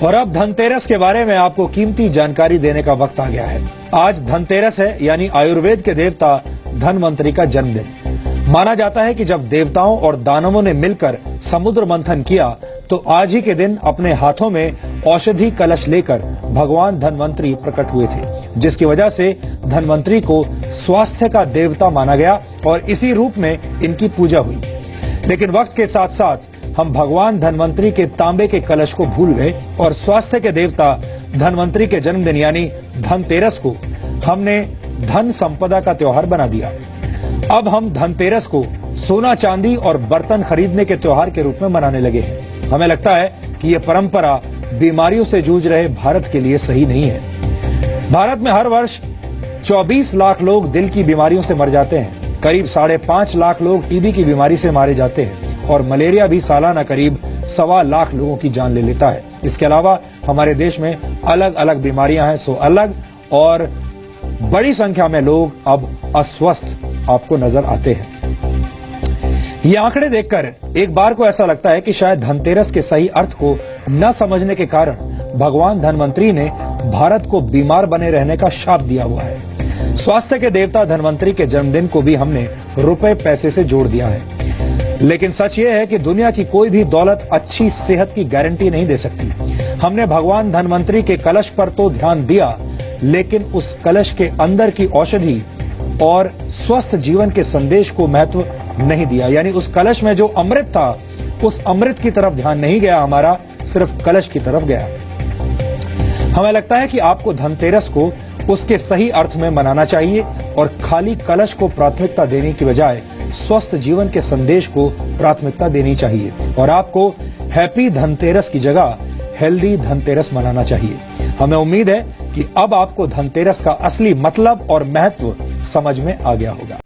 और अब धनतेरस के बारे में आपको कीमती जानकारी देने का वक्त आ गया है। आज धनतेरस है, यानी आयुर्वेद के देवता धनवंतरी का जन्मदिन। माना जाता है कि जब देवताओं और दानवों ने मिलकर समुद्र मंथन किया तो आज ही के दिन अपने हाथों में औषधि कलश लेकर भगवान धनवंतरी प्रकट हुए थे, जिसकी वजह से धनवंतरी को स्वास्थ्य का देवता माना गया और इसी रूप में इनकी पूजा हुई। लेकिन वक्त के साथ साथ हम भगवान धनवंतरी के तांबे के कलश को भूल गए और स्वास्थ्य के देवता धनवंतरी के जन्मदिन यानी धनतेरस को हमने धन संपदा का त्योहार बना दिया। अब हम धनतेरस को सोना चांदी और बर्तन खरीदने के त्योहार के रूप में मनाने लगे हैं। हमें लगता है कि ये परंपरा बीमारियों से जूझ रहे भारत के लिए सही नहीं है। भारत में हर वर्ष 24 लाख लोग दिल की बीमारियों से मर जाते हैं, करीब 5.5 लाख लोग टीबी की बीमारी से मारे जाते हैं और मलेरिया भी सालाना करीब 1.25 लाख लोगों की जान ले लेता है। इसके अलावा हमारे देश में अलग अलग बीमारियां हैं, सो अलग और बड़ी संख्या में लोग अब अस्वस्थ आपको नजर आते हैं। ये आंकड़े देखकर एक बार को ऐसा लगता है कि शायद धनतेरस के सही अर्थ को न समझने के कारण भगवान धनवंतरी ने भारत को बीमार बने रहने का शाप दिया हुआ है। स्वास्थ्य के देवता धनवंतरी के जन्मदिन को भी हमने रुपए पैसे से जोड़ दिया है। लेकिन सच ये है कि दुनिया की कोई भी दौलत अच्छी सेहत की गारंटी नहीं दे सकती। हमने भगवान धनवंतरी के कलश पर तो ध्यान दिया, लेकिन उस कलश के अंदर की औषधि और स्वस्थ जीवन के संदेश को महत्व नहीं दिया। यानी उस कलश में जो अमृत था, उस अमृत की तरफ ध्यान नहीं गया हमारा, सिर्फ कलश की तरफ गया। हमें लगता है कि आपको धनतेरस को उसके सही अर्थ में मनाना चाहिए और खाली कलश को प्राथमिकता देने की बजाय स्वस्थ जीवन के संदेश को प्राथमिकता देनी चाहिए और आपको हैप्पी धनतेरस की जगह हेल्दी धनतेरस मनाना चाहिए। हमें उम्मीद है कि अब आपको धनतेरस का असली मतलब और महत्व समझ में आ गया होगा।